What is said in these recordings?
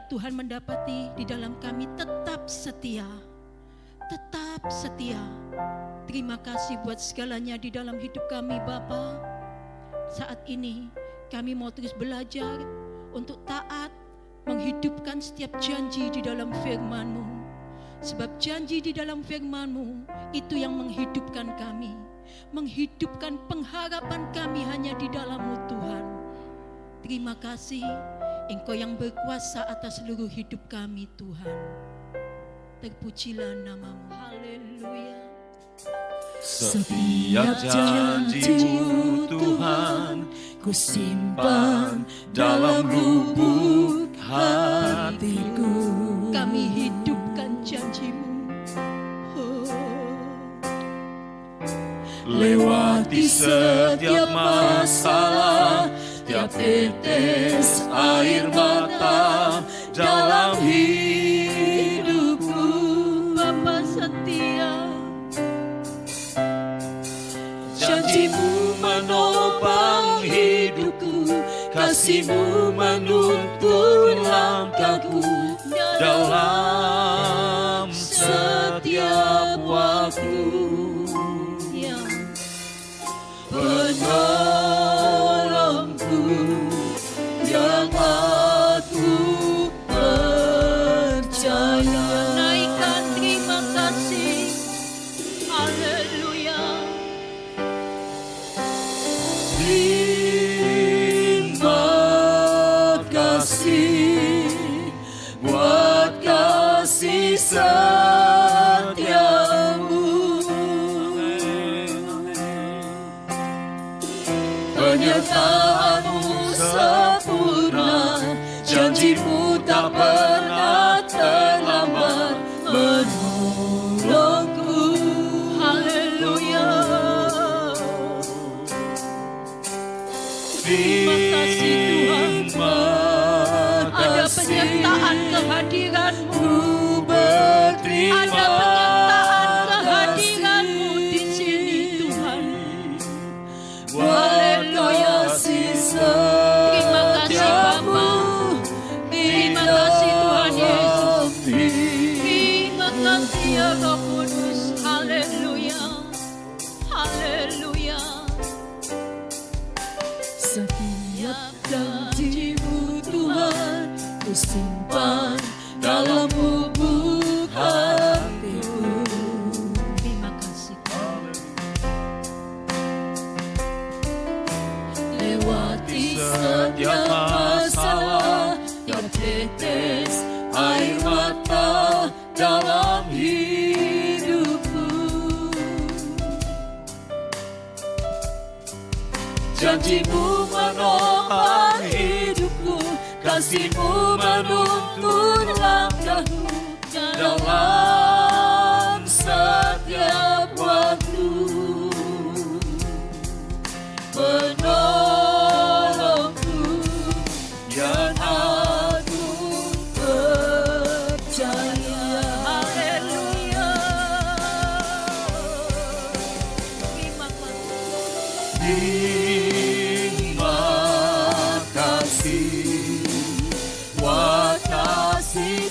biarlah Tuhan mendapati di dalam kami tetap setia. Tetap setia. Terima kasih buat segalanya di dalam hidup kami Bapa. Saat ini kami mau terus belajar untuk taat, menghidupkan setiap janji di dalam firman-Mu. Sebab janji di dalam firman-Mu itu yang menghidupkan kami. Menghidupkan pengharapan kami hanya di dalam-Mu Tuhan. Terima kasih, Engkau yang berkuasa atas seluruh hidup kami Tuhan. Terpujilah nama-Mu. Haleluya. Setiap janji-Mu Tuhan ku simpan dalam lubuk hatiku. Kami hidupkan janji-Mu. Lewati setiap masalah, tiap tetes air mata dalam hidupku. Bapa setia. Janji-Mu menopang hidupku, kasih-Mu menuntun langkahku dalam setiap waktu. Penolongku yang aku percaya. Naikkan terima kasih. Haleluya. Terima kasih buat kasih setiamu. Penyertaan-Mu sempurna, janji-Mu tak pernah terlambat menolongku. Haleluya. Terima kasih Tuhan. Ada penyertaan kehadiran-Mu. Ada penyertaan kehadiran-Mu di sini Tuhan. Haleluya. Terima kasih Bapa. Terima kasih Tuhan Yesus. Terima kasih ya Roh Kudus. Haleluya. Haleluya. Setiap janji-Mu Tuhan ku simpan dalam lubuk hatiku. Terima kasih. Lewati setiap masalah, tiap tetes air mata dalam hidupku. Janji-Mu menopang hidupku, kasih-Mu menuntun langkahku dalam setiap waktu. Penolongku yang aku percaya. Haleluya. Terima kasih. Terima kasih buat kasih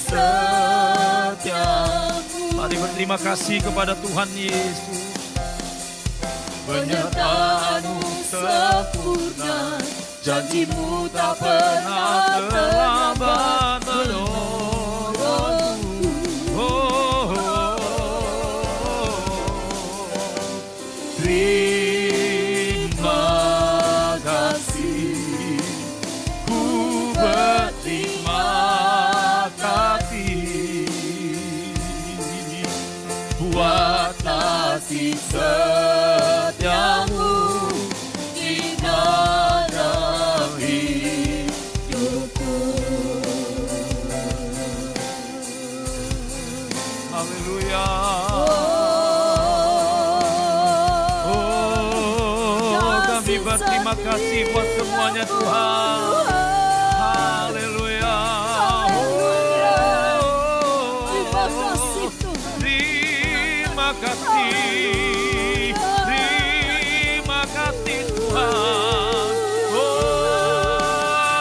setiamu. Mari berterima kasih kepada Tuhan Yesus. Penyertaan-Mu sempurna, janji-Mu tak pernah terlambat menolongku. Terima kasih, ku berterima kasih buat kasih setiamu di dalam hidupku. Haleluya. Kami berterima kasih buat semuanya Tuhan. Haleluya. Terima kasih Tuhan. Terima kasih. Terima kasih Tuhan.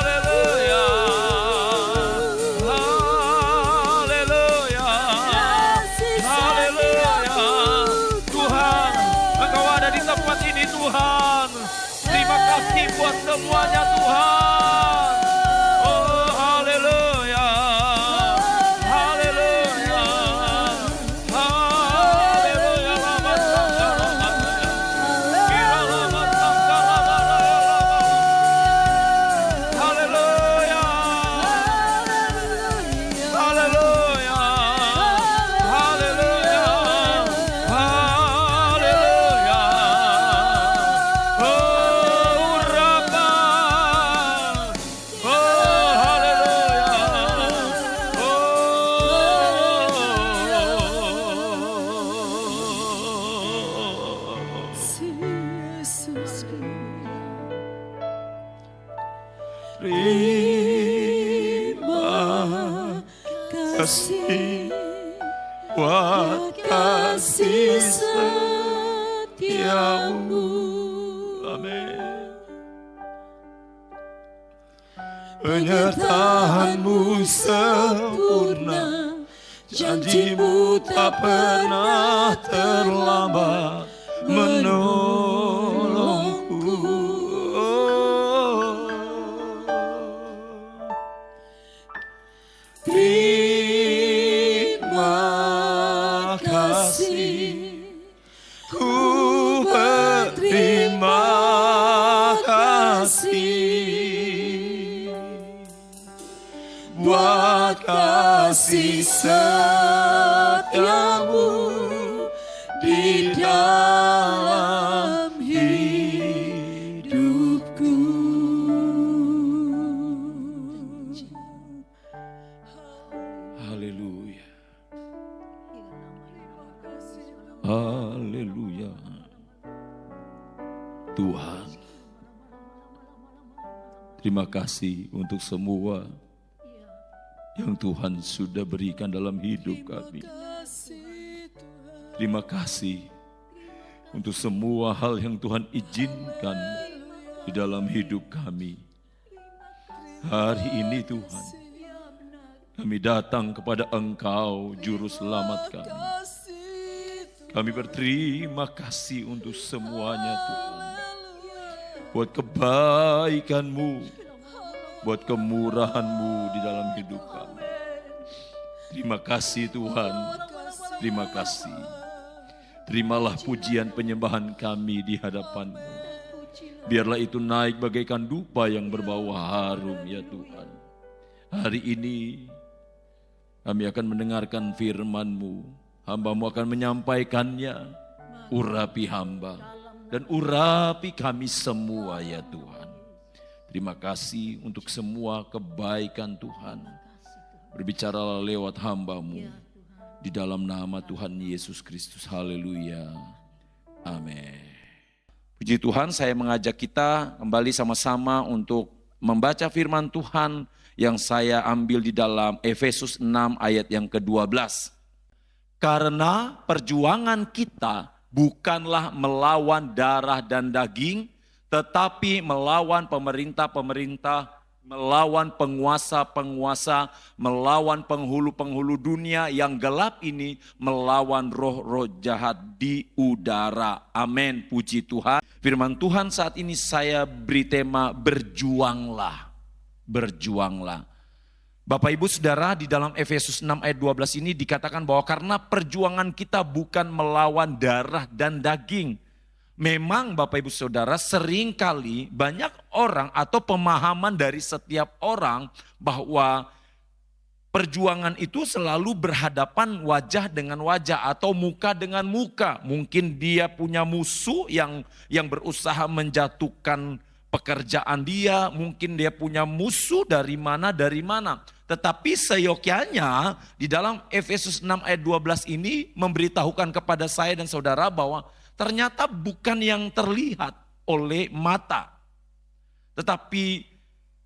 Haleluya. semuanya Tuhan. Oh haleluya, haleluya, haleluya. Lama sangka lama haleluya, haleluya, haleluya, haleluya. Oh Rapa, oh haleluya, Yesusku, terima kasih buat kasih setiamu. Amin. Penyertaanmu sempurna, janjimu tak pernah terlambat menolongku. Terima kasih, ku berterima kasih buat kasih setiamu di dalam hidupku. Haleluya, haleluya. Tuhan, terima kasih untuk semua yang Tuhan sudah berikan dalam hidup kami. Terima kasih untuk semua hal yang Tuhan izinkan di dalam hidup kami. Hari ini Tuhan, kami datang kepada Engkau, Juru Selamat kami. Kami berterima kasih untuk semuanya Tuhan. Buat kebaikan-Mu, buat kemurahan-Mu di dalam hidup kami. Terima kasih Tuhan, terima kasih. Terimalah pujian penyembahan kami di hadapan-Mu. Biarlah itu naik bagaikan dupa yang berbau harum ya Tuhan. Hari ini kami akan mendengarkan firman-Mu. Hamba-Mu akan menyampaikannya. Urapi hamba dan urapi kami semua ya Tuhan. Terima kasih untuk semua kebaikan Tuhan. Berbicaralah lewat hamba-Mu. Di dalam nama Tuhan Yesus Kristus. Haleluya. Amin. Puji Tuhan, saya mengajak kita kembali sama-sama untuk membaca firman Tuhan yang saya ambil di dalam Efesus 6 ayat yang ke-12. Karena perjuangan kita bukanlah melawan darah dan daging, tetapi melawan pemerintah-pemerintah, melawan penguasa-penguasa, melawan penghulu-penghulu dunia yang gelap ini, melawan roh-roh jahat di udara. Amin, puji Tuhan. Firman Tuhan saat ini saya beri tema berjuanglah. Berjuanglah. Bapak Ibu Saudara, di dalam Efesus 6 ayat 12 ini dikatakan bahwa karena perjuangan kita bukan melawan darah dan daging. Memang Bapak Ibu Saudara, seringkali banyak orang atau pemahaman dari setiap orang bahwa perjuangan itu selalu berhadapan wajah dengan wajah atau muka dengan muka. Mungkin dia punya musuh yang berusaha menjatuhkan pekerjaan dia, mungkin dia punya musuh dari mana. Tetapi seyogyanya di dalam Efesus 6 ayat 12 ini memberitahukan kepada saya dan saudara bahwa ternyata bukan yang terlihat oleh mata. Tetapi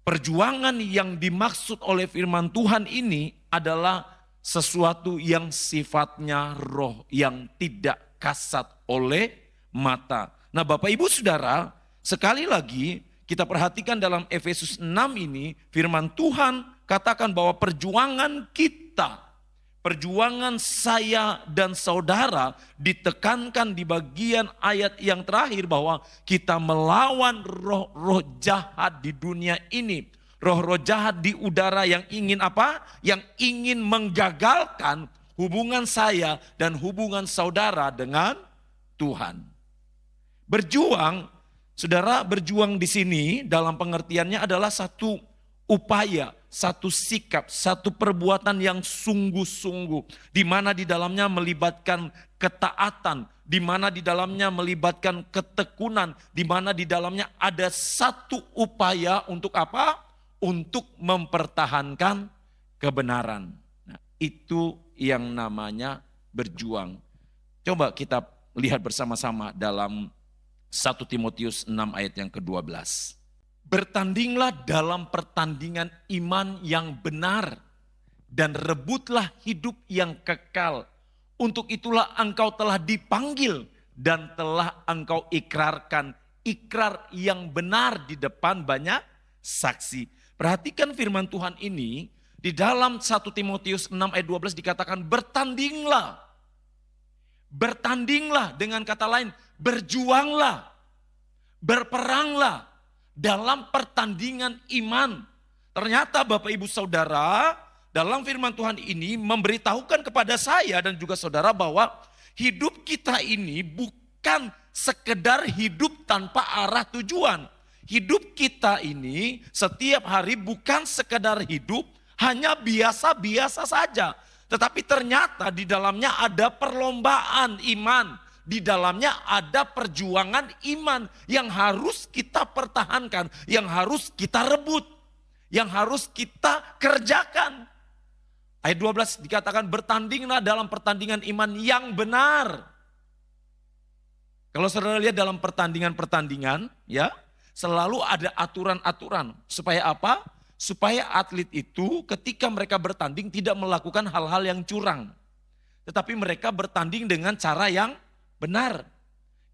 perjuangan yang dimaksud oleh firman Tuhan ini adalah sesuatu yang sifatnya roh, yang tidak kasat oleh mata. Nah Bapak Ibu Saudara, sekali lagi kita perhatikan dalam Efesus 6 ini, firman Tuhan katakan bahwa perjuangan kita perjuangan saya dan saudara ditekankan di bagian ayat yang terakhir bahwa kita melawan roh-roh jahat di dunia ini. Roh-roh jahat di udara yang ingin apa? Yang ingin menggagalkan hubungan saya dan hubungan saudara dengan Tuhan. Berjuang, saudara, berjuang di sini dalam pengertiannya adalah satu upaya, satu sikap, satu perbuatan yang sungguh-sungguh, di mana di dalamnya melibatkan ketaatan, di mana di dalamnya melibatkan ketekunan, di mana di dalamnya ada satu upaya untuk apa? Untuk mempertahankan kebenaran. Nah, itu yang namanya berjuang. Coba kita lihat bersama-sama dalam 1 Timotius 6 ayat yang ke-12. Bertandinglah dalam pertandingan iman yang benar dan rebutlah hidup yang kekal. Untuk itulah engkau telah dipanggil dan telah engkau ikrarkan ikrar yang benar di depan banyak saksi. Perhatikan firman Tuhan ini di dalam 1 Timotius 6 ayat 12 dikatakan bertandinglah. Bertandinglah, dengan kata lain berjuanglah, berperanglah dalam pertandingan iman. Ternyata Bapak Ibu Saudara, dalam firman Tuhan ini memberitahukan kepada saya dan juga saudara bahwa hidup kita ini bukan sekedar hidup tanpa arah tujuan. Hidup kita ini setiap hari bukan sekedar hidup hanya biasa-biasa saja. Tetapi ternyata di dalamnya ada perlombaan iman. Di dalamnya ada perjuangan iman yang harus kita pertahankan, yang harus kita rebut, yang harus kita kerjakan. Ayat 12 dikatakan bertandinglah dalam pertandingan iman yang benar. Kalau saudara lihat dalam pertandingan-pertandingan, ya, selalu ada aturan-aturan. Supaya apa? Supaya atlet itu ketika mereka bertanding tidak melakukan hal-hal yang curang. Tetapi mereka bertanding dengan cara yang benar.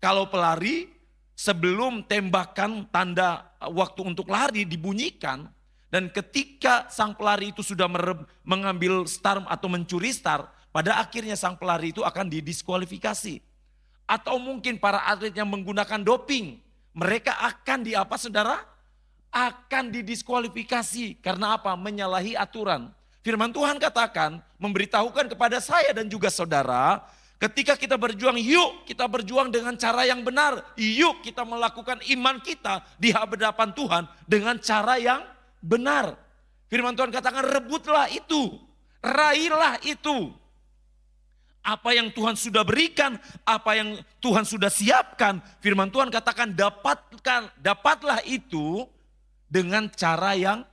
Kalau pelari, sebelum tembakan tanda waktu untuk lari dibunyikan, dan ketika sang pelari itu sudah mengambil start atau mencuri start, pada akhirnya sang pelari itu akan didiskualifikasi. Atau mungkin para atlet yang menggunakan doping, mereka akan diapa saudara? Akan didiskualifikasi. Karena apa? Menyalahi aturan. Firman Tuhan katakan, memberitahukan kepada saya dan juga saudara, ketika kita berjuang, yuk kita berjuang dengan cara yang benar. Yuk kita melakukan iman kita di hadapan Tuhan dengan cara yang benar. Firman Tuhan katakan rebutlah itu, raihlah itu. Apa yang Tuhan sudah berikan, apa yang Tuhan sudah siapkan, firman Tuhan katakan dapatlah itu dengan cara yang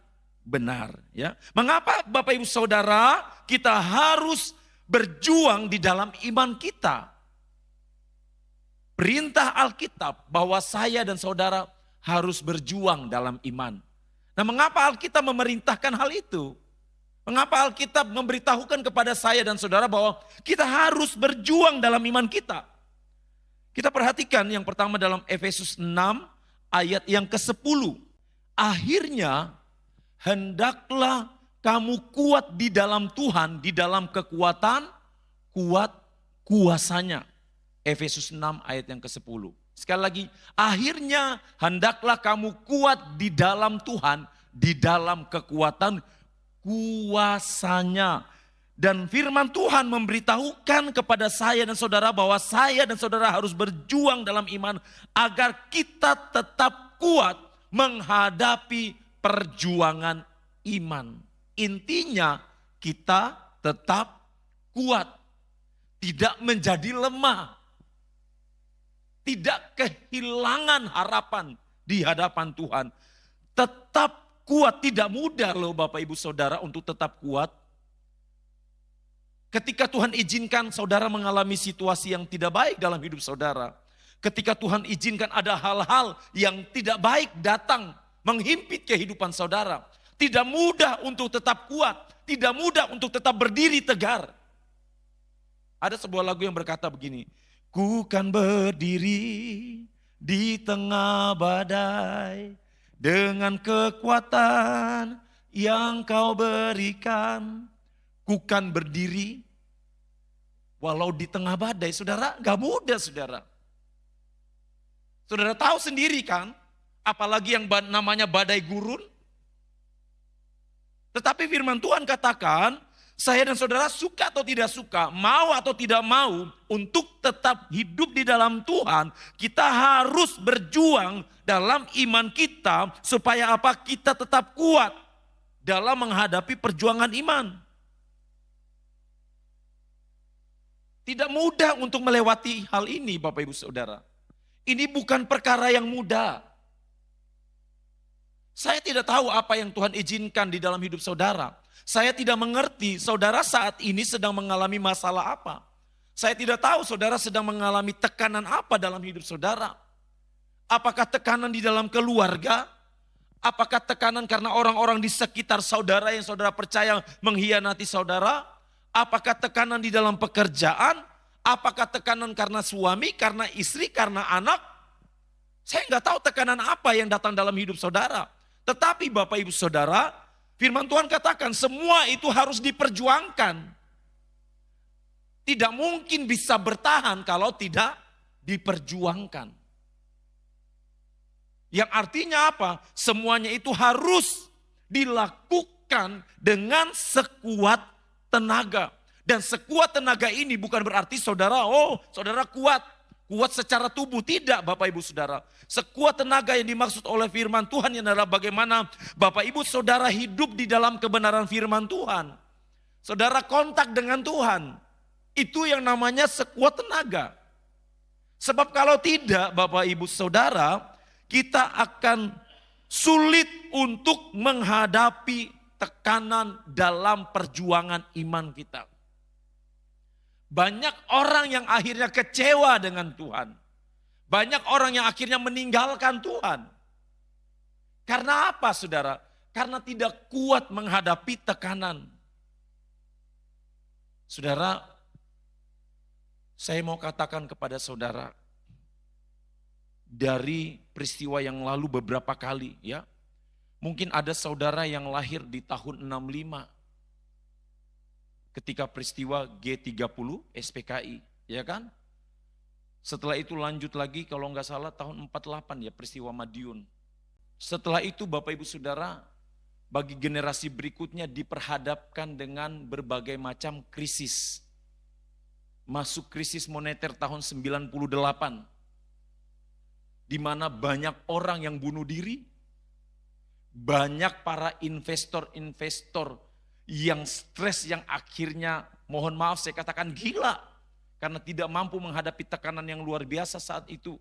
benar. Ya. Mengapa Bapak Ibu Saudara kita harus berjuang di dalam iman kita? Perintah Alkitab bahwa saya dan saudara harus berjuang dalam iman. Nah, mengapa Alkitab memerintahkan hal itu? Mengapa Alkitab memberitahukan kepada saya dan saudara bahwa kita harus berjuang dalam iman kita? Kita perhatikan yang pertama dalam Efesus 6 ayat yang ke-10. Akhirnya hendaklah kamu kuat di dalam Tuhan, di dalam kekuatan kuat kuasanya. Efesus 6 ayat yang ke-10. Sekali lagi, akhirnya hendaklah kamu kuat di dalam Tuhan, di dalam kekuatan kuasanya. Dan firman Tuhan memberitahukan kepada saya dan saudara bahwa saya dan saudara harus berjuang dalam iman agar kita tetap kuat menghadapi perjuangan iman. Intinya kita tetap kuat, tidak menjadi lemah, tidak kehilangan harapan di hadapan Tuhan. Tetap kuat, tidak mudah loh Bapak Ibu Saudara untuk tetap kuat. Ketika Tuhan izinkan saudara mengalami situasi yang tidak baik dalam hidup saudara. Ketika Tuhan izinkan ada hal-hal yang tidak baik datang menghimpit kehidupan saudara. Tidak mudah untuk tetap kuat, tidak mudah untuk tetap berdiri tegar. Ada sebuah lagu yang berkata begini, ku kan berdiri di tengah badai, dengan kekuatan yang kau berikan, ku kan berdiri Walau di tengah badai, saudara, gak mudah saudara. Saudara tahu sendiri kan, apalagi yang namanya badai gurun. Tetapi firman Tuhan katakan, saya dan saudara suka atau tidak suka, mau atau tidak mau, untuk tetap hidup di dalam Tuhan, kita harus berjuang dalam iman kita, supaya apa? Kita tetap kuat dalam menghadapi perjuangan iman. Tidak mudah untuk melewati hal ini Bapak Ibu Saudara. Ini bukan perkara yang mudah. Saya tidak tahu apa yang Tuhan izinkan di dalam hidup saudara. Saya tidak mengerti saudara saat ini sedang mengalami masalah apa. Saya tidak tahu saudara sedang mengalami tekanan apa dalam hidup saudara. Apakah tekanan di dalam keluarga? Apakah tekanan karena orang-orang di sekitar saudara yang saudara percaya mengkhianati saudara? Apakah tekanan di dalam pekerjaan? Apakah tekanan karena suami, karena istri, karena anak? Saya nggak tahu tekanan apa yang datang dalam hidup saudara. Tetapi Bapak Ibu Saudara, firman Tuhan katakan semua itu harus diperjuangkan. Tidak mungkin bisa bertahan kalau tidak diperjuangkan. Yang artinya apa? Semuanya itu harus dilakukan dengan sekuat tenaga. Dan sekuat tenaga ini bukan berarti saudara kuat. Kuat secara tubuh, tidak Bapak Ibu Saudara. Sekuat tenaga yang dimaksud oleh firman Tuhan adalah bagaimana Bapak Ibu Saudara hidup di dalam kebenaran firman Tuhan. Saudara kontak dengan Tuhan. Itu yang namanya sekuat tenaga. Sebab kalau tidak Bapak Ibu Saudara, kita akan sulit untuk menghadapi tekanan dalam perjuangan iman kita. Banyak orang yang akhirnya kecewa dengan Tuhan. Banyak orang yang akhirnya meninggalkan Tuhan. Karena apa saudara? Karena tidak kuat menghadapi tekanan. Saudara, saya mau katakan kepada saudara, dari peristiwa yang lalu beberapa kali ya, mungkin ada saudara yang lahir di tahun 65. Ketika peristiwa G30 SPKI, ya kan? Setelah itu lanjut lagi kalau nggak salah tahun 48 ya peristiwa Madiun. Setelah itu Bapak Ibu Saudara, bagi generasi berikutnya diperhadapkan dengan berbagai macam krisis. Masuk krisis moneter tahun 98, di mana banyak orang yang bunuh diri, banyak para investor-investor yang stres, yang akhirnya mohon maaf saya katakan gila karena tidak mampu menghadapi tekanan yang luar biasa saat itu.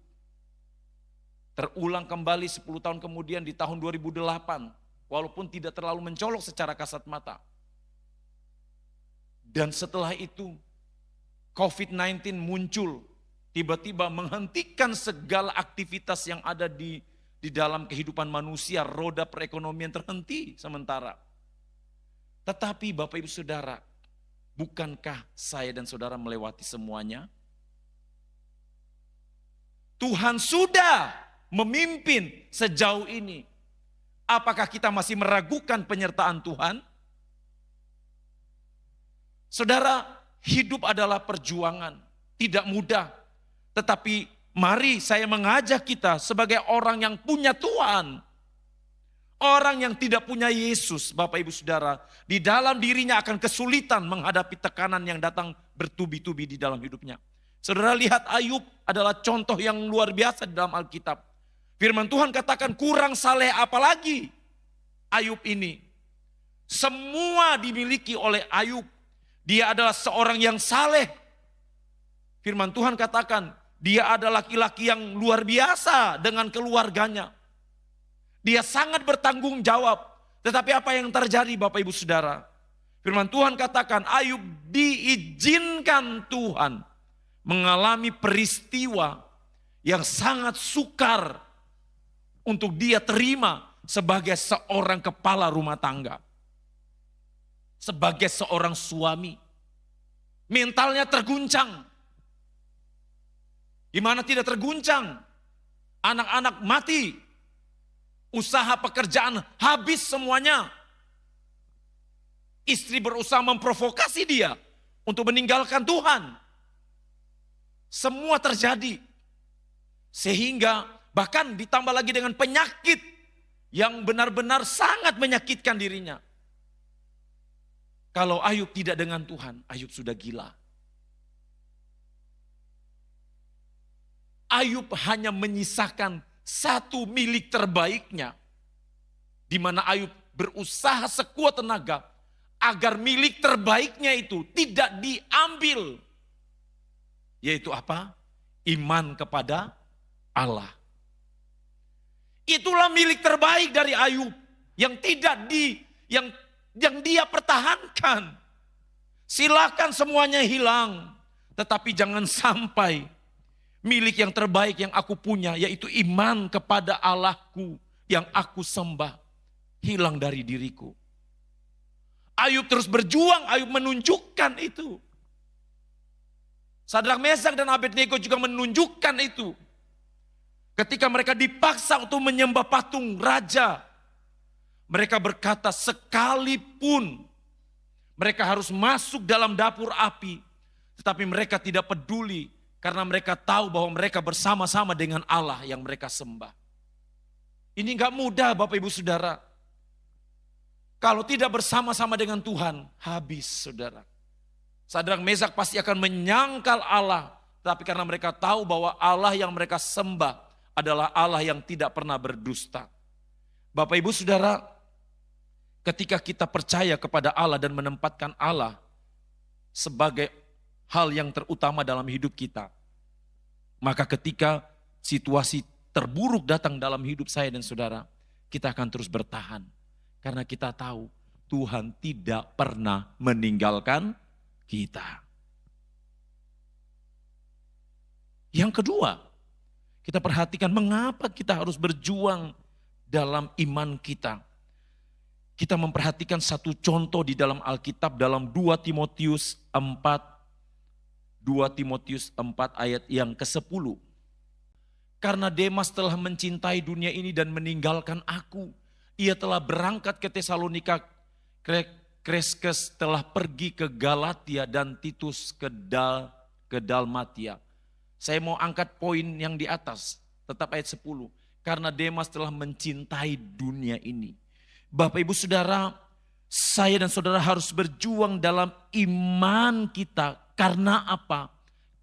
Terulang kembali 10 tahun kemudian di tahun 2008 walaupun tidak terlalu mencolok secara kasat mata. Dan setelah itu COVID-19 muncul, tiba-tiba menghentikan segala aktivitas yang ada di dalam kehidupan manusia, roda perekonomian terhenti sementara. Tetapi Bapak Ibu Saudara, bukankah saya dan saudara melewati semuanya? Tuhan sudah memimpin sejauh ini. Apakah kita masih meragukan penyertaan Tuhan? Saudara, hidup adalah perjuangan, tidak mudah. Tetapi mari saya mengajak kita sebagai orang yang punya Tuhan. Orang yang tidak punya Yesus, Bapak Ibu Saudara, di dalam dirinya akan kesulitan menghadapi tekanan yang datang bertubi-tubi di dalam hidupnya. Saudara lihat Ayub adalah contoh yang luar biasa di dalam Alkitab. Firman Tuhan katakan kurang saleh apalagi Ayub ini. Semua dimiliki oleh Ayub. Dia adalah seorang yang saleh. Firman Tuhan katakan dia adalah laki-laki yang luar biasa dengan keluarganya. Dia sangat bertanggung jawab. Tetapi apa yang terjadi Bapak Ibu Saudara? Firman Tuhan katakan Ayub diizinkan Tuhan mengalami peristiwa yang sangat sukar untuk dia terima sebagai seorang kepala rumah tangga. Sebagai seorang suami. Mentalnya terguncang. Gimana tidak terguncang? Anak-anak mati. Usaha pekerjaan habis semuanya. Istri berusaha memprovokasi dia untuk meninggalkan Tuhan. Semua terjadi. Sehingga bahkan ditambah lagi dengan penyakit yang benar-benar sangat menyakitkan dirinya. Kalau Ayub tidak dengan Tuhan, Ayub sudah gila. Ayub hanya menyisakan satu milik terbaiknya, di mana Ayub berusaha sekuat tenaga agar milik terbaiknya itu tidak diambil. Yaitu apa? Iman kepada Allah. Itulah milik terbaik dari Ayub yang yang dia pertahankan. Silakan semuanya hilang, tetapi jangan sampai milik yang terbaik yang aku punya, yaitu iman kepada Allahku yang aku sembah, hilang dari diriku. Ayub terus berjuang, Ayub menunjukkan itu. Sadrak, Mesak, dan Abednego juga menunjukkan itu. Ketika mereka dipaksa untuk menyembah patung raja, mereka berkata sekalipun mereka harus masuk dalam dapur api, tetapi mereka tidak peduli karena mereka tahu bahwa mereka bersama-sama dengan Allah yang mereka sembah. Ini enggak mudah Bapak Ibu Saudara. Kalau tidak bersama-sama dengan Tuhan, habis saudara. Sadrak, Mesak pasti akan menyangkal Allah, tapi karena mereka tahu bahwa Allah yang mereka sembah adalah Allah yang tidak pernah berdusta. Bapak Ibu Saudara, ketika kita percaya kepada Allah dan menempatkan Allah sebagai hal yang terutama dalam hidup kita, maka ketika situasi terburuk datang dalam hidup saya dan saudara, kita akan terus bertahan. Karena kita tahu Tuhan tidak pernah meninggalkan kita. Yang kedua, kita perhatikan mengapa kita harus berjuang dalam iman kita. Kita memperhatikan satu contoh di dalam Alkitab dalam 2 Timotius 4 ayat yang ke-10. Karena Demas telah mencintai dunia ini dan meninggalkan aku. Ia telah berangkat ke Tesalonika, Kreskes telah pergi ke Galatia, dan Titus ke Dalmatia. Saya mau angkat poin yang di atas, tetap ayat 10. Karena Demas telah mencintai dunia ini. Bapak Ibu Saudara, saya dan saudara harus berjuang dalam iman kita. Karena apa?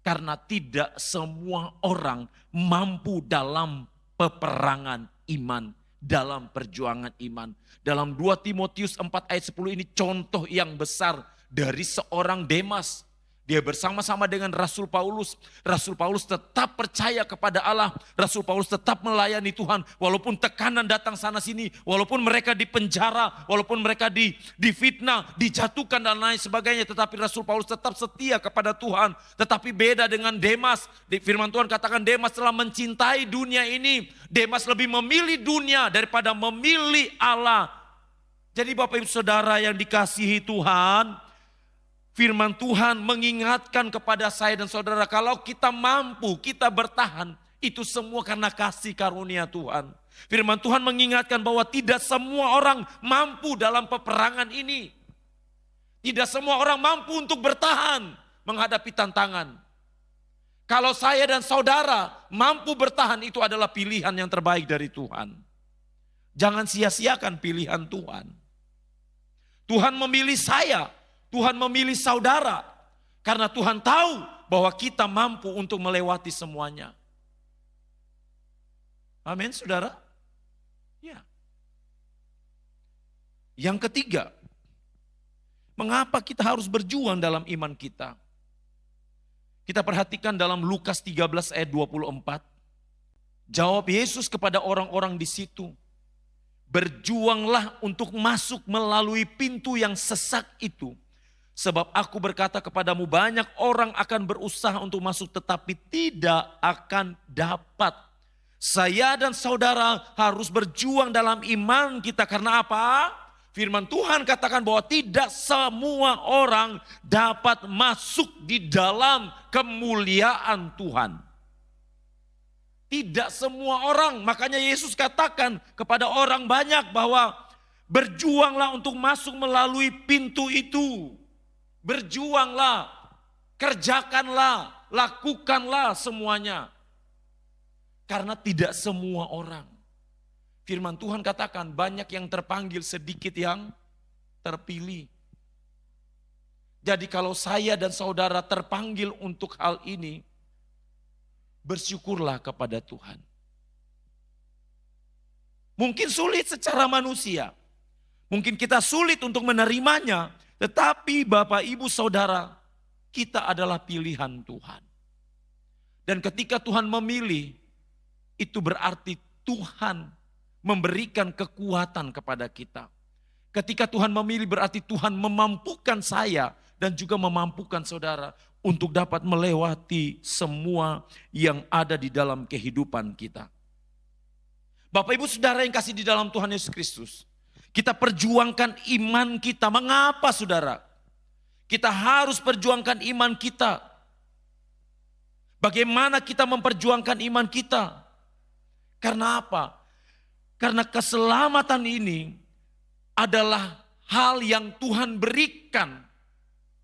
Karena tidak semua orang mampu dalam peperangan iman, dalam perjuangan iman. Dalam 2 Timotius 4 ayat 10 ini contoh yang besar dari seorang Demas. Dia bersama-sama dengan Rasul Paulus. Rasul Paulus tetap percaya kepada Allah. Rasul Paulus tetap melayani Tuhan. Walaupun tekanan datang sana sini. Walaupun mereka dipenjara. Walaupun mereka difitnah, dijatuhkan dan lain sebagainya. Tetapi Rasul Paulus tetap setia kepada Tuhan. Tetapi beda dengan Demas. Di firman Tuhan katakan Demas telah mencintai dunia ini. Demas lebih memilih dunia daripada memilih Allah. Jadi Bapak Ibu Saudara yang dikasihi Tuhan, firman Tuhan mengingatkan kepada saya dan saudara, kalau kita mampu, kita bertahan, itu semua karena kasih karunia Tuhan. Firman Tuhan mengingatkan bahwa tidak semua orang mampu dalam peperangan ini. Tidak semua orang mampu untuk bertahan menghadapi tantangan. Kalau saya dan saudara mampu bertahan, itu adalah pilihan yang terbaik dari Tuhan. Jangan sia-siakan pilihan Tuhan. Tuhan memilih saya, Tuhan memilih saudara, karena Tuhan tahu bahwa kita mampu untuk melewati semuanya. Amin, saudara? Ya. Yang ketiga, mengapa kita harus berjuang dalam iman kita? Kita perhatikan dalam Lukas 13 ayat 24. Jawab Yesus kepada orang-orang di situ, berjuanglah untuk masuk melalui pintu yang sesak itu. Sebab aku berkata kepadamu, banyak orang akan berusaha untuk masuk tetapi tidak akan dapat. Saya dan saudara harus berjuang dalam iman kita. Karena apa? Firman Tuhan katakan bahwa tidak semua orang dapat masuk di dalam kemuliaan Tuhan. Tidak semua orang, makanya Yesus katakan kepada orang banyak bahwa berjuanglah untuk masuk melalui pintu itu. Berjuanglah, kerjakanlah. lakukanlah semuanya. Karena tidak semua orang. Firman Tuhan katakan banyak yang terpanggil, sedikit yang terpilih. Jadi kalau saya dan saudara terpanggil untuk hal ini, bersyukurlah kepada Tuhan. Mungkin sulit secara manusia. Mungkin kita sulit untuk menerimanya. Tetapi Bapak, Ibu, Saudara, kita adalah pilihan Tuhan. Dan ketika Tuhan memilih, itu berarti Tuhan memberikan kekuatan kepada kita. Ketika Tuhan memilih berarti Tuhan memampukan saya dan juga memampukan saudara untuk dapat melewati semua yang ada di dalam kehidupan kita. Bapak, Ibu, Saudara yang kasih di dalam Tuhan Yesus Kristus, kita perjuangkan iman kita. Mengapa, saudara? Kita harus perjuangkan iman kita. Bagaimana kita memperjuangkan iman kita? Karena apa? Karena keselamatan ini adalah hal yang Tuhan berikan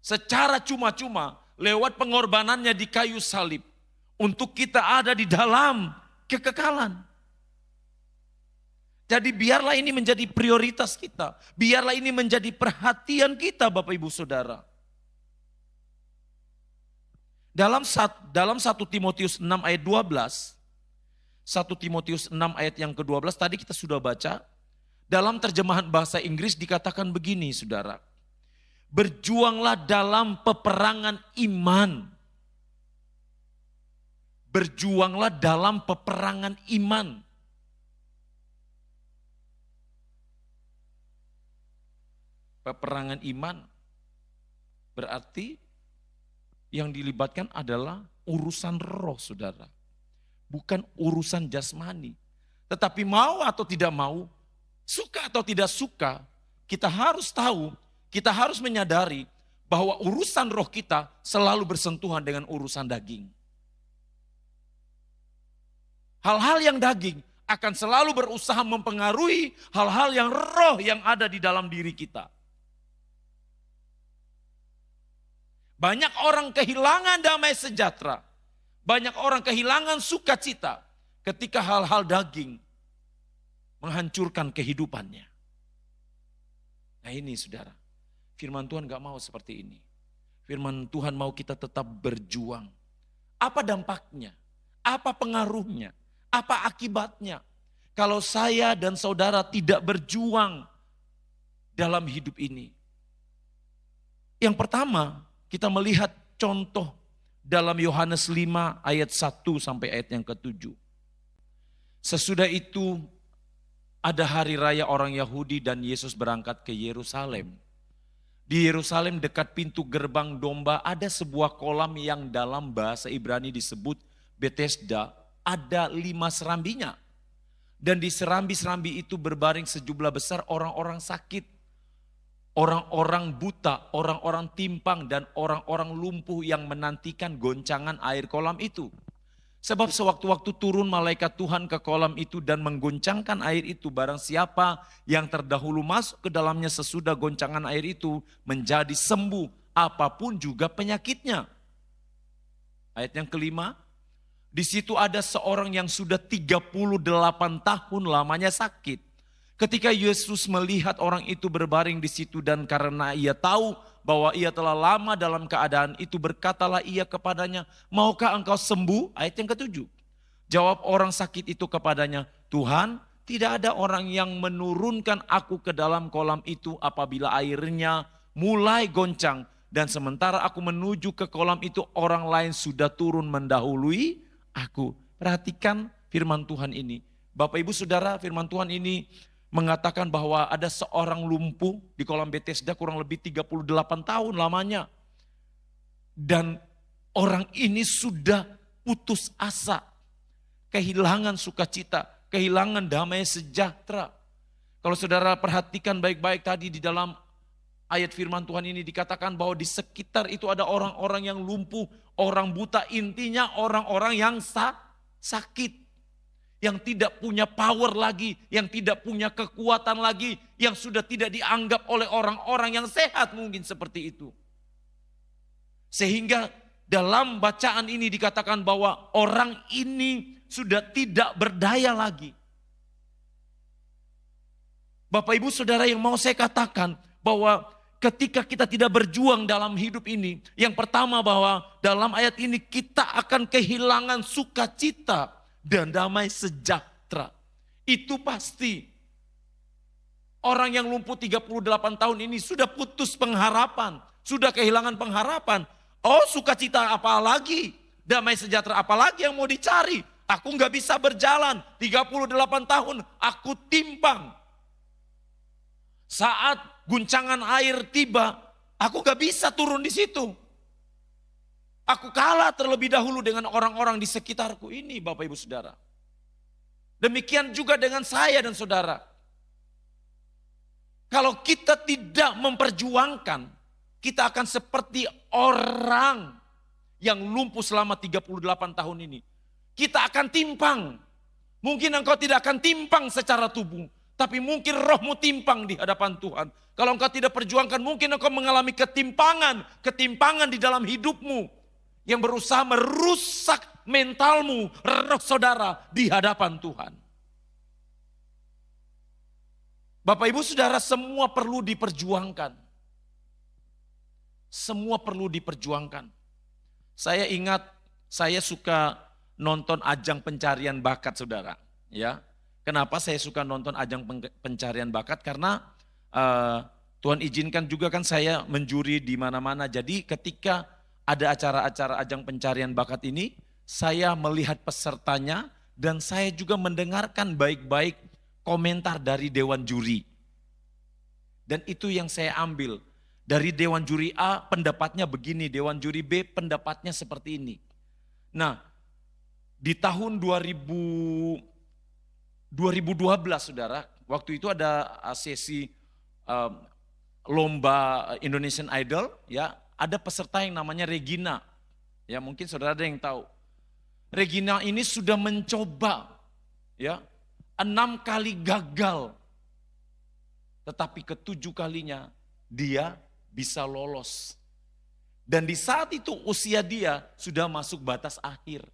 secara cuma-cuma lewat pengorbanannya di kayu salib untuk kita ada di dalam kekekalan. Jadi biarlah ini menjadi prioritas kita. Biarlah ini menjadi perhatian kita, Bapak, Ibu, Saudara. Dalam 1 Timotius 6 ayat 12, 1 Timotius 6 ayat yang ke-12 tadi kita sudah baca. Dalam terjemahan bahasa Inggris dikatakan begini, saudara. Berjuanglah dalam peperangan iman. Berjuanglah dalam peperangan iman. Peperangan iman berarti yang dilibatkan adalah urusan roh, saudara. Bukan urusan jasmani. Tetapi mau atau tidak mau, suka atau tidak suka, kita harus tahu, kita harus menyadari bahwa urusan roh kita selalu bersentuhan dengan urusan daging. Hal-hal yang daging akan selalu berusaha mempengaruhi hal-hal yang roh yang ada di dalam diri kita. Banyak orang kehilangan damai sejahtera. Banyak orang kehilangan sukacita ketika hal-hal daging menghancurkan kehidupannya. Nah ini, saudara, firman Tuhan gak mau seperti ini. Firman Tuhan mau kita tetap berjuang. Apa dampaknya? Apa pengaruhnya? Apa akibatnya? Kalau saya dan saudara tidak berjuang dalam hidup ini. Yang pertama, kita melihat contoh dalam Yohanes 5 ayat 1 sampai ayat yang ke-7. Sesudah itu ada hari raya orang Yahudi dan Yesus berangkat ke Yerusalem. Di Yerusalem dekat pintu gerbang domba ada sebuah kolam yang dalam bahasa Ibrani disebut Bethesda. Ada 5 serambinya. Dan di serambi-serambi itu berbaring sejumlah besar orang-orang sakit. Orang-orang buta, orang-orang timpang, dan orang-orang lumpuh yang menantikan goncangan air kolam itu. Sebab sewaktu-waktu turun malaikat Tuhan ke kolam itu dan menggoncangkan air itu, barang siapa yang terdahulu masuk ke dalamnya sesudah goncangan air itu menjadi sembuh apapun juga penyakitnya. Ayat yang kelima, di situ ada seorang yang sudah 38 tahun lamanya sakit. Ketika Yesus melihat orang itu berbaring di situ dan karena ia tahu bahwa ia telah lama dalam keadaan itu, berkatalah ia kepadanya, maukah engkau sembuh? Ayat yang ke-7. Jawab orang sakit itu kepadanya, Tuhan, tidak ada orang yang menurunkan aku ke dalam kolam itu apabila airnya mulai goncang. Dan sementara aku menuju ke kolam itu, orang lain sudah turun mendahului aku. Perhatikan firman Tuhan ini. Bapak, Ibu, Saudara, firman Tuhan ini mengatakan bahwa ada seorang lumpuh di kolam Bethesda kurang lebih 38 tahun lamanya. Dan orang ini sudah putus asa, kehilangan sukacita, kehilangan damai sejahtera. Kalau saudara perhatikan baik-baik tadi di dalam ayat firman Tuhan ini dikatakan bahwa di sekitar itu ada orang-orang yang lumpuh, orang buta, intinya orang-orang yang sakit. Yang tidak punya power lagi, yang tidak punya kekuatan lagi, yang sudah tidak dianggap oleh orang-orang yang sehat mungkin seperti itu. Sehingga dalam bacaan ini dikatakan bahwa orang ini sudah tidak berdaya lagi. Bapak Ibu Saudara, yang mau saya katakan bahwa ketika kita tidak berjuang dalam hidup ini, yang pertama bahwa dalam ayat ini kita akan kehilangan sukacita dan damai sejahtera. Itu pasti. Orang yang lumpuh 38 tahun ini sudah putus pengharapan, sudah kehilangan pengharapan. Oh, sukacita apa lagi? Damai sejahtera apa lagi yang mau dicari? Aku nggak bisa berjalan 38 tahun, aku timpang. Saat guncangan air tiba, aku gak bisa turun di situ. Aku kalah terlebih dahulu dengan orang-orang di sekitarku ini, Bapak Ibu Saudara. Demikian juga dengan saya dan saudara. Kalau kita tidak memperjuangkan, kita akan seperti orang yang lumpuh selama 38 tahun ini. Kita akan timpang. Mungkin engkau tidak akan timpang secara tubuh, tapi mungkin rohmu timpang di hadapan Tuhan. Kalau engkau tidak perjuangkan, mungkin engkau mengalami ketimpangan di dalam hidupmu yang berusaha merusak mentalmu, roh saudara di hadapan Tuhan. Bapak Ibu Saudara, semua perlu diperjuangkan. Semua perlu diperjuangkan. Saya ingat, saya suka nonton ajang pencarian bakat, saudara. Ya. Kenapa saya suka nonton ajang pencarian bakat? Karena Tuhan izinkan juga kan saya menjuri di mana-mana. Jadi ketika ada acara-acara ajang pencarian bakat ini, saya melihat pesertanya dan saya juga mendengarkan baik-baik komentar dari dewan juri. Dan itu yang saya ambil. Dari dewan juri A pendapatnya begini, dewan juri B pendapatnya seperti ini. Nah, di tahun 2012 saudara, waktu itu ada sesi lomba Indonesian Idol, ya, ada peserta yang namanya Regina. Ya, mungkin saudara ada yang tahu. Regina ini sudah mencoba, ya, 6 kali gagal. Tetapi ke-7 kalinya dia bisa lolos. Dan di saat itu usia dia sudah masuk batas akhir.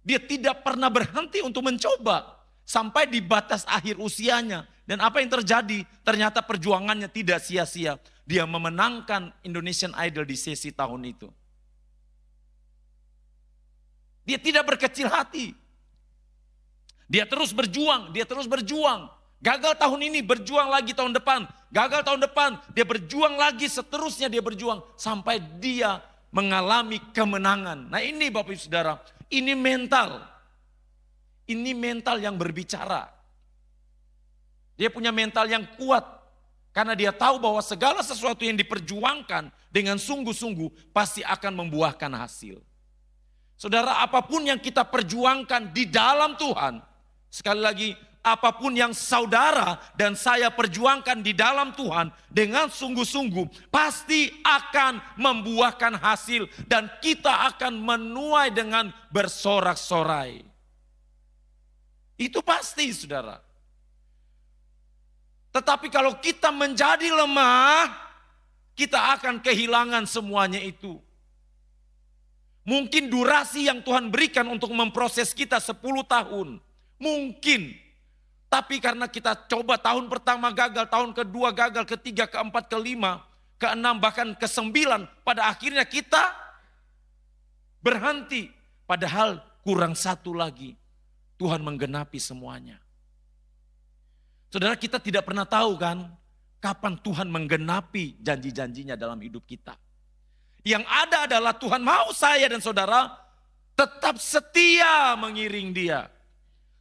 Dia tidak pernah berhenti untuk mencoba sampai di batas akhir usianya. Dan apa yang terjadi? Ternyata perjuangannya tidak sia-sia. Dia memenangkan Indonesian Idol di sesi tahun itu. Dia tidak berkecil hati. Dia terus berjuang, dia terus berjuang. Gagal tahun ini, berjuang lagi tahun depan. Gagal tahun depan, dia berjuang lagi, seterusnya dia berjuang. Sampai dia mengalami kemenangan. Nah ini Bapak Ibu Saudara, ini mental. Ini mental yang berbicara. Dia punya mental yang kuat. Karena dia tahu bahwa segala sesuatu yang diperjuangkan dengan sungguh-sungguh pasti akan membuahkan hasil. Saudara, apapun yang kita perjuangkan di dalam Tuhan, sekali lagi, apapun yang saudara dan saya perjuangkan di dalam Tuhan dengan sungguh-sungguh pasti akan membuahkan hasil dan kita akan menuai dengan bersorak-sorai. Itu pasti, saudara. Tetapi kalau kita menjadi lemah, kita akan kehilangan semuanya itu. Mungkin durasi yang Tuhan berikan untuk memproses kita 10 tahun. Mungkin. Tapi karena kita coba tahun pertama gagal, tahun kedua gagal, ketiga, keempat, kelima, keenam, bahkan ke-9. Pada akhirnya kita berhenti. Padahal kurang satu lagi. Tuhan menggenapi semuanya. Saudara, kita tidak pernah tahu kan kapan Tuhan menggenapi janji-janjinya dalam hidup kita. Yang ada adalah Tuhan mau saya dan saudara tetap setia mengiring dia.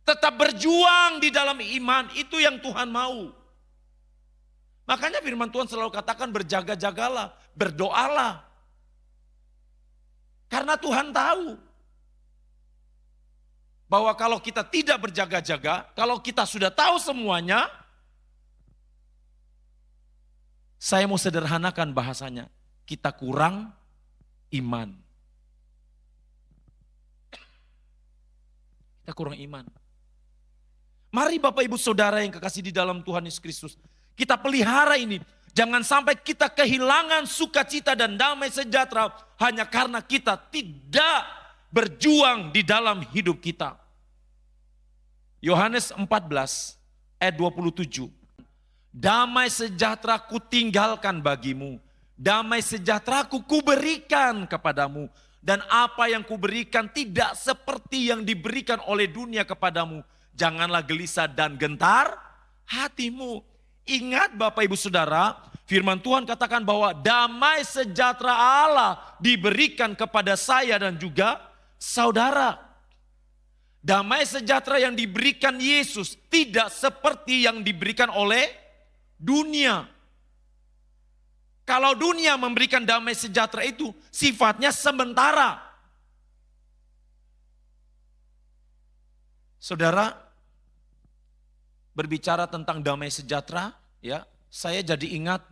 Tetap berjuang di dalam iman, itu yang Tuhan mau. Makanya firman Tuhan selalu katakan berjaga-jagalah, berdoalah. Karena Tuhan tahu bahwa kalau kita tidak berjaga-jaga, kalau kita sudah tahu semuanya, saya mau sederhanakan bahasanya, kita kurang iman. Kita kurang iman. Mari Bapak Ibu Saudara yang kekasih di dalam Tuhan Yesus Kristus, kita pelihara ini. Jangan sampai kita kehilangan sukacita dan damai sejahtera hanya karena kita tidak berjuang di dalam hidup kita. Yohanes 14 ayat 27. Damai sejahtera ku tinggalkan bagimu. Damai sejahtera ku berikan kepadamu. Dan apa yang kuberikan tidak seperti yang diberikan oleh dunia kepadamu. Janganlah gelisah dan gentar hatimu. Ingat Bapak Ibu Saudara, firman Tuhan katakan bahwa damai sejahtera Allah diberikan kepada saya dan juga saudara. Damai sejahtera yang diberikan Yesus tidak seperti yang diberikan oleh dunia. Kalau dunia memberikan damai sejahtera itu sifatnya sementara. Saudara, berbicara tentang damai sejahtera, ya, saya jadi ingat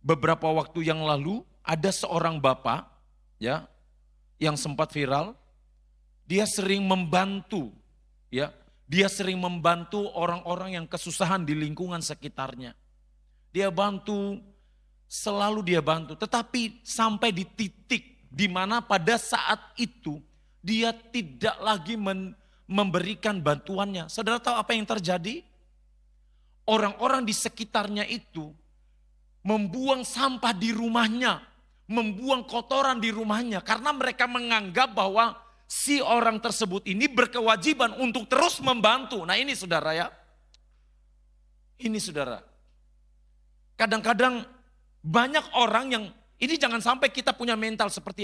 beberapa waktu yang lalu ada seorang bapak, ya, yang sempat viral. Dia sering membantu, ya, dia sering membantu orang-orang yang kesusahan di lingkungan sekitarnya. Dia bantu, selalu dia bantu, tetapi sampai di titik di mana pada saat itu dia tidak lagi memberikan bantuannya. Saudara tahu apa yang terjadi? Orang-orang di sekitarnya itu membuang sampah di rumahnya, membuang kotoran di rumahnya karena mereka menganggap bahwa si orang tersebut ini berkewajiban untuk terus membantu. Nah ini saudara ya, ini saudara. Kadang-kadang banyak orang yang, ini jangan sampai kita punya mental seperti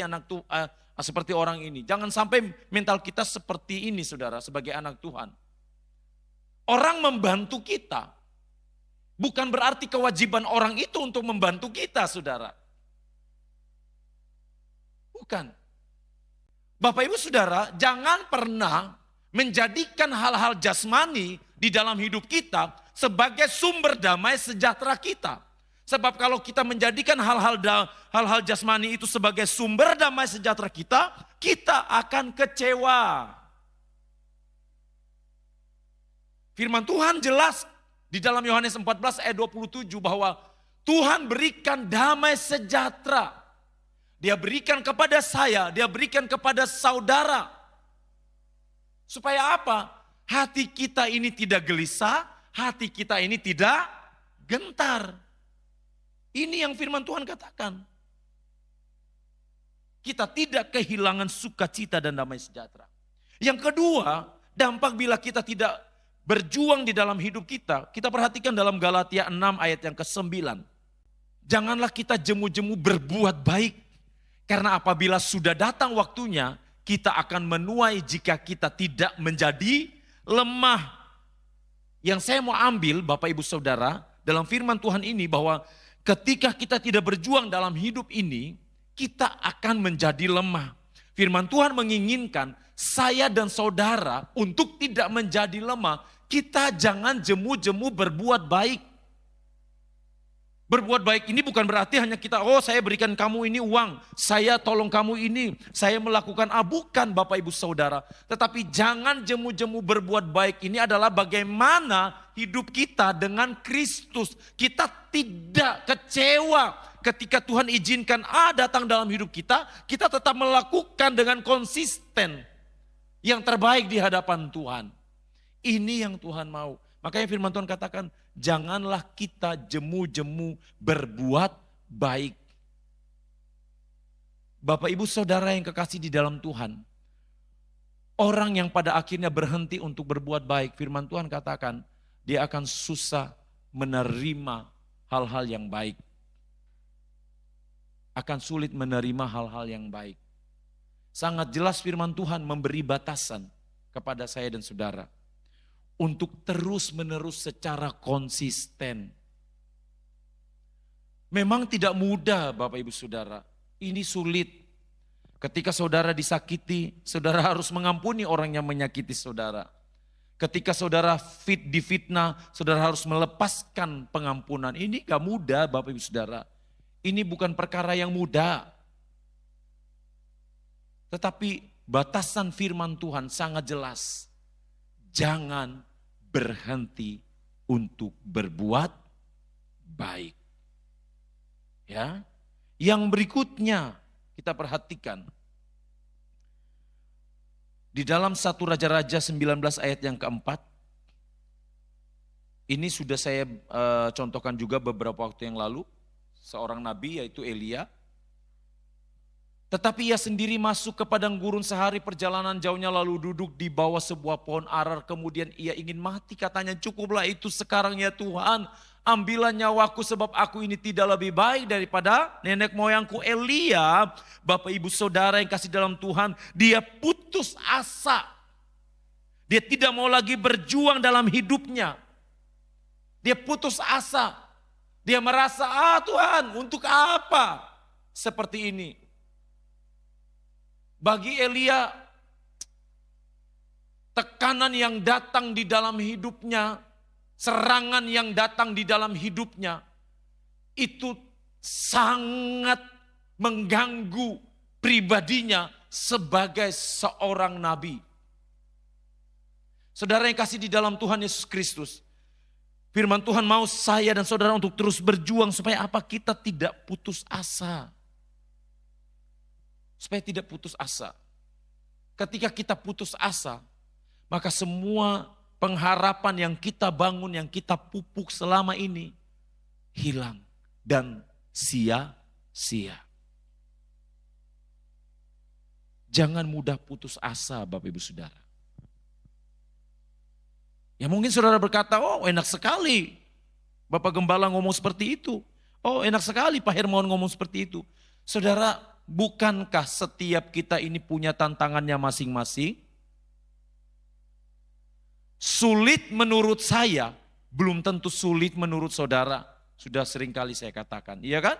seperti orang ini. Jangan sampai mental kita seperti ini saudara sebagai anak Tuhan. Orang membantu kita bukan berarti kewajiban orang itu untuk membantu kita saudara. Bukan. Bapak Ibu Saudara, jangan pernah menjadikan hal-hal jasmani di dalam hidup kita sebagai sumber damai sejahtera kita. Sebab kalau kita menjadikan hal-hal jasmani itu sebagai sumber damai sejahtera kita, kita akan kecewa. Firman Tuhan jelas di dalam Yohanes 14 ayat 27 bahwa Tuhan berikan damai sejahtera. Dia berikan kepada saya, dia berikan kepada saudara. Supaya apa? Hati kita ini tidak gelisah, hati kita ini tidak gentar. Ini yang firman Tuhan katakan. Kita tidak kehilangan sukacita dan damai sejahtera. Yang kedua, dampak bila kita tidak berjuang di dalam hidup kita, kita perhatikan dalam Galatia 6 ayat yang ke-9. Janganlah kita jemu-jemu berbuat baik. Karena apabila sudah datang waktunya, kita akan menuai jika kita tidak menjadi lemah. Yang saya mau ambil Bapak Ibu Saudara, dalam firman Tuhan ini bahwa ketika kita tidak berjuang dalam hidup ini, kita akan menjadi lemah. Firman Tuhan menginginkan saya dan saudara untuk tidak menjadi lemah. Kita jangan jemu-jemu berbuat baik. Berbuat baik ini bukan berarti hanya kita, oh saya berikan kamu ini uang, saya tolong kamu ini, saya melakukan bukan Bapak Ibu Saudara. Tetapi jangan jemu-jemu berbuat baik ini adalah bagaimana hidup kita dengan Kristus. Kita tidak kecewa ketika Tuhan izinkan datang dalam hidup kita, kita tetap melakukan dengan konsisten yang terbaik di hadapan Tuhan. Ini yang Tuhan mau. Makanya firman Tuhan katakan, janganlah kita jemu-jemu berbuat baik. Bapak Ibu Saudara yang kekasih di dalam Tuhan, orang yang pada akhirnya berhenti untuk berbuat baik, firman Tuhan katakan, dia akan susah menerima hal-hal yang baik. Akan sulit menerima hal-hal yang baik. Sangat jelas firman Tuhan memberi batasan kepada saya dan saudara. Untuk terus-menerus secara konsisten. Memang tidak mudah Bapak Ibu Saudara. Ini sulit. Ketika saudara disakiti, saudara harus mengampuni orang yang menyakiti saudara. Ketika saudara difitnah, saudara harus melepaskan pengampunan. Ini gak mudah Bapak Ibu Saudara. Ini bukan perkara yang mudah. Tetapi batasan firman Tuhan sangat jelas. Jangan berhenti untuk berbuat baik. Ya. Yang berikutnya kita perhatikan. Di dalam 1 Raja-Raja 19 ayat yang keempat, ini sudah saya contohkan juga beberapa waktu yang lalu, seorang nabi yaitu Elia. Tetapi ia sendiri masuk ke padang gurun sehari perjalanan jauhnya lalu duduk di bawah sebuah pohon arar. Kemudian ia ingin mati, katanya, cukuplah itu sekarang ya Tuhan. Ambillah nyawaku sebab aku ini tidak lebih baik daripada nenek moyangku. Elia, Bapak Ibu Saudara yang kasih dalam Tuhan, dia putus asa. Dia tidak mau lagi berjuang dalam hidupnya. Dia putus asa. Dia merasa, Tuhan, untuk apa seperti ini? Bagi Elia, tekanan yang datang di dalam hidupnya, serangan yang datang di dalam hidupnya, itu sangat mengganggu pribadinya sebagai seorang nabi. Saudara yang kasih di dalam Tuhan Yesus Kristus, firman Tuhan mau saya dan saudara untuk terus berjuang supaya apa? Kita tidak putus asa. Supaya tidak putus asa. Ketika kita putus asa, maka semua pengharapan yang kita bangun, yang kita pupuk selama ini hilang dan sia-sia. Jangan mudah putus asa, Bapak Ibu Saudara. Ya mungkin saudara berkata, oh enak sekali Bapak Gembala ngomong seperti itu. Oh enak sekali Pak Hermawan ngomong seperti itu. Saudara, bukankah setiap kita ini punya tantangannya masing-masing? Sulit menurut saya, belum tentu sulit menurut saudara. Sudah sering kali saya katakan, iya kan?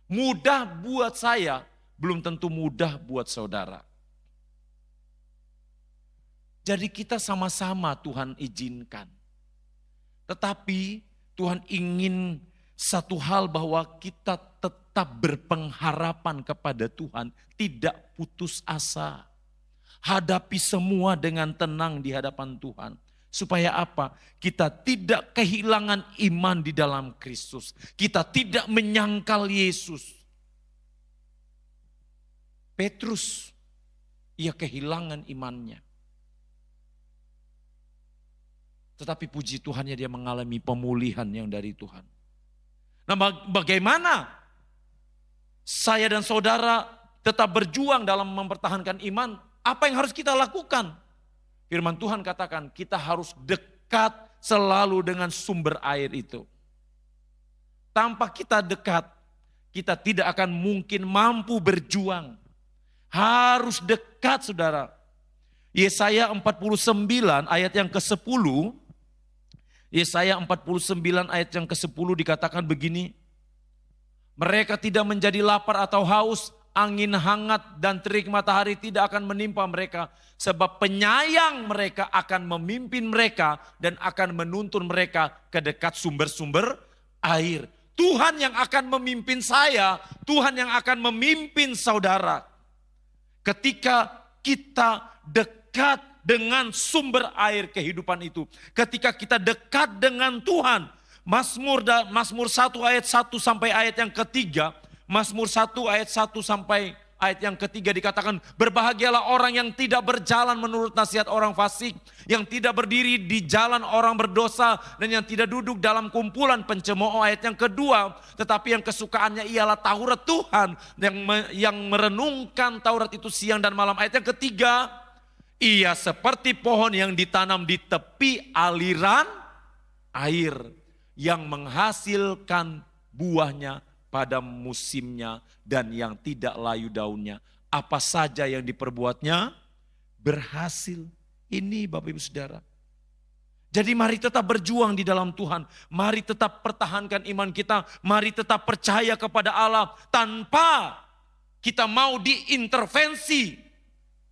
Mudah buat saya, belum tentu mudah buat saudara. Jadi kita sama-sama Tuhan izinkan. Tetapi Tuhan ingin satu hal bahwa kita tetap berpengharapan kepada Tuhan, tidak putus asa. Hadapi semua dengan tenang di hadapan Tuhan. Supaya apa? Kita tidak kehilangan iman di dalam Kristus. Kita tidak menyangkal Yesus. Petrus, ia kehilangan imannya. Tetapi puji Tuhannya dia mengalami pemulihan yang dari Tuhan. Nah bagaimana saya dan saudara tetap berjuang dalam mempertahankan iman? Apa yang harus kita lakukan? Firman Tuhan katakan kita harus dekat selalu dengan sumber air itu. Tanpa kita dekat, kita tidak akan mungkin mampu berjuang. Harus dekat saudara. Yesaya 49 ayat yang ke-10. Yesaya 49 ayat yang ke-10 dikatakan begini. Mereka tidak menjadi lapar atau haus, angin hangat dan terik matahari tidak akan menimpa mereka. Sebab penyayang mereka akan memimpin mereka dan akan menuntun mereka ke dekat sumber-sumber air. Tuhan yang akan memimpin saya, Tuhan yang akan memimpin saudara. Ketika kita dekat dengan sumber air kehidupan itu. Ketika kita dekat dengan Tuhan. Mazmur 1 ayat 1 sampai ayat yang ketiga. Mazmur 1 ayat 1 sampai ayat yang ketiga dikatakan, berbahagialah orang yang tidak berjalan menurut nasihat orang fasik, yang tidak berdiri di jalan orang berdosa, dan yang tidak duduk dalam kumpulan pencemooh. Ayat yang kedua, tetapi yang kesukaannya ialah Taurat Tuhan, yang merenungkan Taurat itu siang dan malam. Ayat yang ketiga, ia seperti pohon yang ditanam di tepi aliran air, yang menghasilkan buahnya pada musimnya dan yang tidak layu daunnya. Apa saja yang diperbuatnya berhasil. Ini Bapak Ibu Saudara. Jadi mari tetap berjuang di dalam Tuhan. Mari tetap pertahankan iman kita. Mari tetap percaya kepada Allah tanpa kita mau diintervensi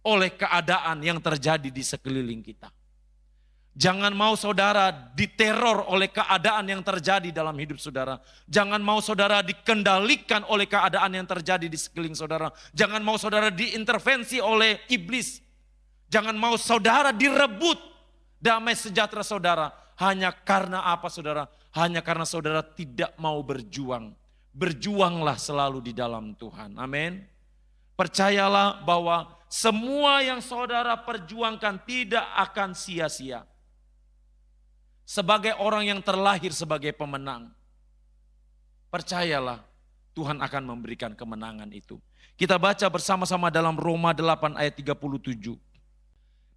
oleh keadaan yang terjadi di sekeliling kita. Jangan mau saudara diteror oleh keadaan yang terjadi dalam hidup saudara. Jangan mau saudara dikendalikan oleh keadaan yang terjadi di sekeliling saudara. Jangan mau saudara diintervensi oleh iblis. Jangan mau saudara direbut damai sejahtera saudara. Hanya karena apa saudara? Hanya karena saudara tidak mau berjuang. Berjuanglah selalu di dalam Tuhan. Amin. Percayalah bahwa semua yang saudara perjuangkan tidak akan sia-sia. Sebagai orang yang terlahir sebagai pemenang. Percayalah Tuhan akan memberikan kemenangan itu. Kita baca bersama-sama dalam Roma 8 ayat 37.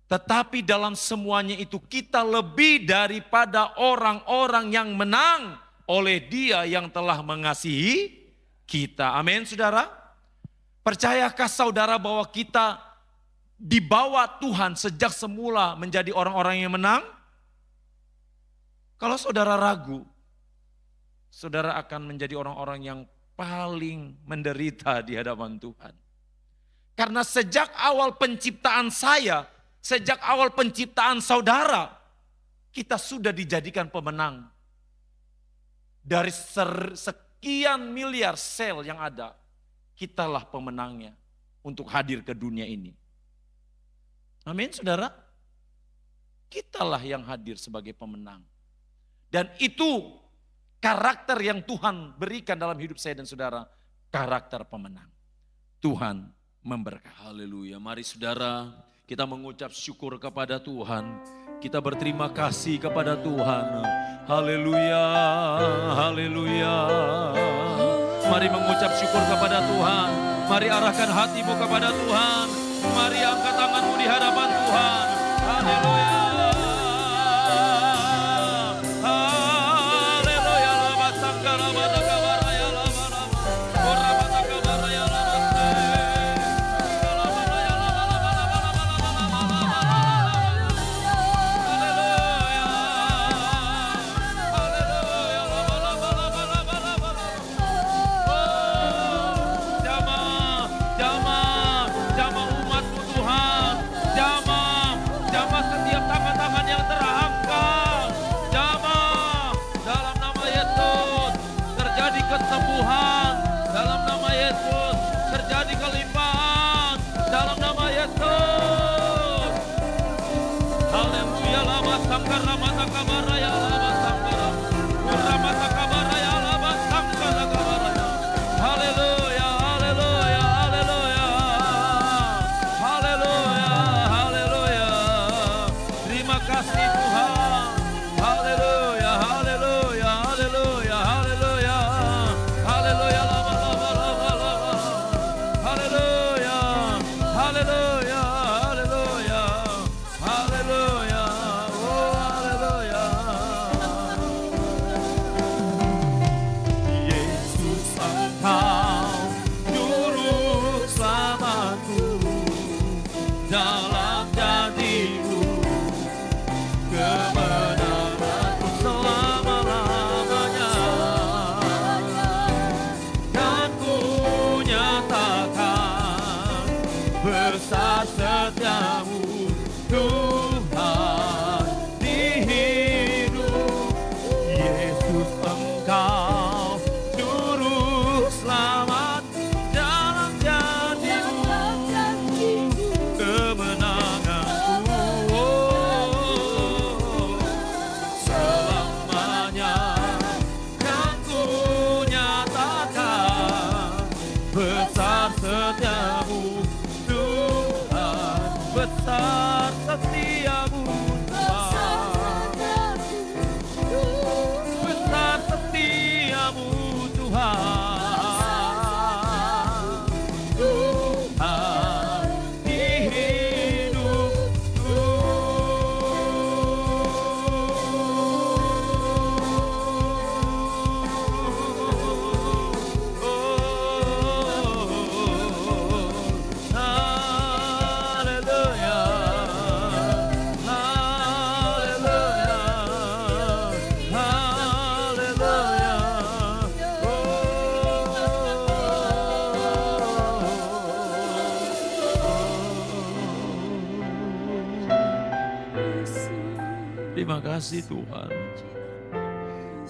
Tetapi dalam semuanya itu kita lebih daripada orang-orang yang menang oleh Dia yang telah mengasihi kita. Amin saudara. Percayakah saudara bahwa kita dibawa Tuhan sejak semula menjadi orang-orang yang menang? Kalau saudara ragu, saudara akan menjadi orang-orang yang paling menderita di hadapan Tuhan. Karena sejak awal penciptaan saya, sejak awal penciptaan saudara, kita sudah dijadikan pemenang. Dari sekian miliar sel yang ada, kitalah pemenangnya untuk hadir ke dunia ini. Amin saudara. Kitalah yang hadir sebagai pemenang. Dan itu karakter yang Tuhan berikan dalam hidup saya dan saudara. Karakter pemenang. Tuhan memberkati. Haleluya. Mari saudara, kita mengucap syukur kepada Tuhan. Kita berterima kasih kepada Tuhan. Haleluya, haleluya. Mari mengucap syukur kepada Tuhan. Mari arahkan hatimu kepada Tuhan. Mari angkat tanganmu di hadapan Tuhan. Haleluya. Haleluya. Lama sangkara bada kabaraya lama lama. Ora bada kabaraya lama se. Lama raya lama lama lama lama lama lama. Haleluya. Haleluya. Lama lama lama lama lama. Jamah umatmu Tuhan, jamah setiap tangan-tangan yang terangkat, jamah dalam nama Yesus, terjadi kesembuhan, dalam nama Yesus, terjadi kelimpahan, dalam nama Yesus. Haleluya, lama sangkara mata kabaraya, lama sangkara, mata kabaraya, lama sangkara kabaraya. Haleluya, haleluya, haleluya, haleluya, haleluya. Terima kasih Tuhan. Haleluya, haleluya, haleluya, haleluya, haleluya, lama, lama, lama, lama. Haleluya, haleluya, haleluya, haleluya, oh haleluya. Yesus Engkau juru selamatku, dalam janji-Mu kemenanganku selama-lamanya, dan ku nyatakan besar setiamu Tuhan di hidup. Yesus Engkau juru selamat, dalam janji-Mu kemenanganku, selamanya kan ku nyatakan besar setiamu Tuhan, besar setiamu Tuhan, besar setiamu Tuhan, Tuhan di hidupku. Haleluya, haleluya, haleluya. Terima kasih Tuhan.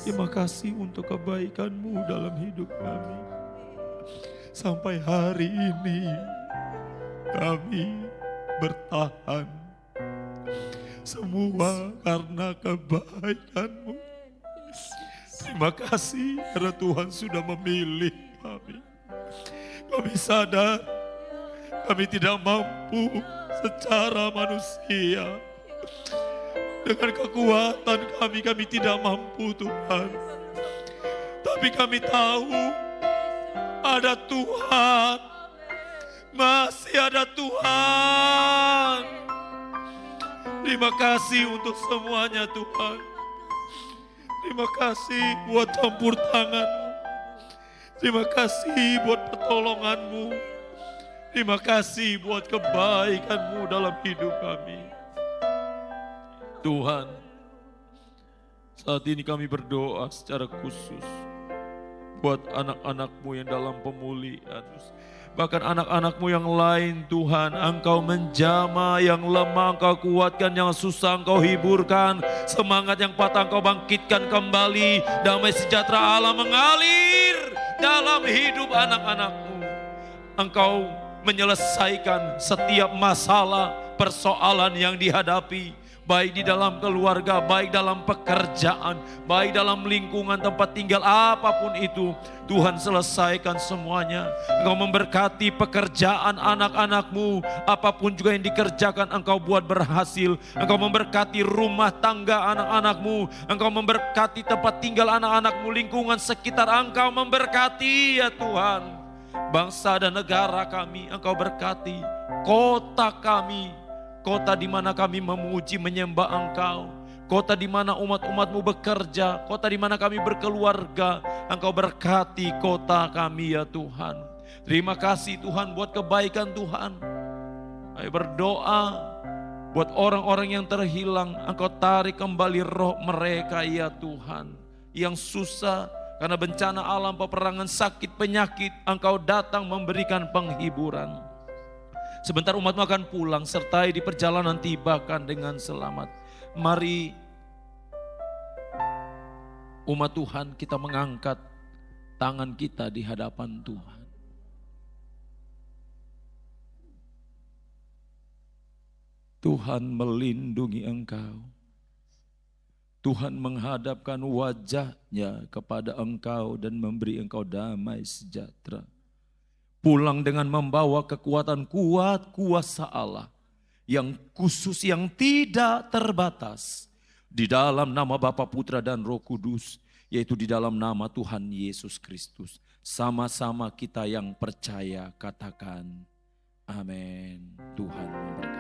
Terima kasih untuk kebaikan-Mu dalam hidup kami. Sampai hari ini kami bertahan. Semua karena kebaikan-Mu. Terima kasih karena Tuhan sudah memilih kami. Kami sadar kami tidak mampu secara manusia. Dengan kekuatan kami tidak mampu Tuhan. Tapi kami tahu ada Tuhan. Masih ada Tuhan. Terima kasih untuk semuanya Tuhan. Terima kasih buat campur tangan-Mu. Terima kasih buat pertolongan-Mu. Terima kasih buat kebaikan-Mu dalam hidup kami. Tuhan, saat ini kami berdoa secara khusus buat anak-anak-Mu yang dalam pemulihan. Bahkan anak-anak-Mu yang lain Tuhan, Engkau menjamah yang lemah, Engkau kuatkan, yang susah Engkau hiburkan, semangat yang patah Engkau bangkitkan kembali, damai sejahtera Allah mengalir dalam hidup anak-anak-Mu. Engkau menyelesaikan setiap masalah, persoalan yang dihadapi, baik di dalam keluarga, baik dalam pekerjaan, baik dalam lingkungan tempat tinggal, apapun itu, Tuhan selesaikan semuanya. Engkau memberkati pekerjaan anak-anak-Mu, apapun juga yang dikerjakan Engkau buat berhasil. Engkau memberkati rumah tangga anak-anak-Mu, Engkau memberkati tempat tinggal anak-anak-Mu, lingkungan sekitar Engkau memberkati ya Tuhan. Bangsa dan negara kami Engkau berkati, kota kami, kota di mana kami memuji menyembah Engkau, kota di mana umat-umat-Mu bekerja, kota di mana kami berkeluarga, Engkau berkati kota kami ya Tuhan. Terima kasih Tuhan buat kebaikan Tuhan. Ayo berdoa buat orang-orang yang terhilang, Engkau tarik kembali roh mereka ya Tuhan. Yang susah karena bencana alam, peperangan, sakit, penyakit, Engkau datang memberikan penghiburan. Sebentar umat-Mu akan pulang, sertai di perjalanan tibakan dengan selamat. Mari umat Tuhan kita mengangkat tangan kita di hadapan Tuhan. Tuhan melindungi engkau. Tuhan menghadapkan wajahnya kepada engkau dan memberi engkau damai sejahtera. Pulang dengan membawa kekuatan kuat kuasa Allah yang khusus, yang tidak terbatas. Di dalam nama Bapa, Putra dan Roh Kudus, yaitu di dalam nama Tuhan Yesus Kristus. Sama-sama kita yang percaya katakan amin. Tuhan memberkati.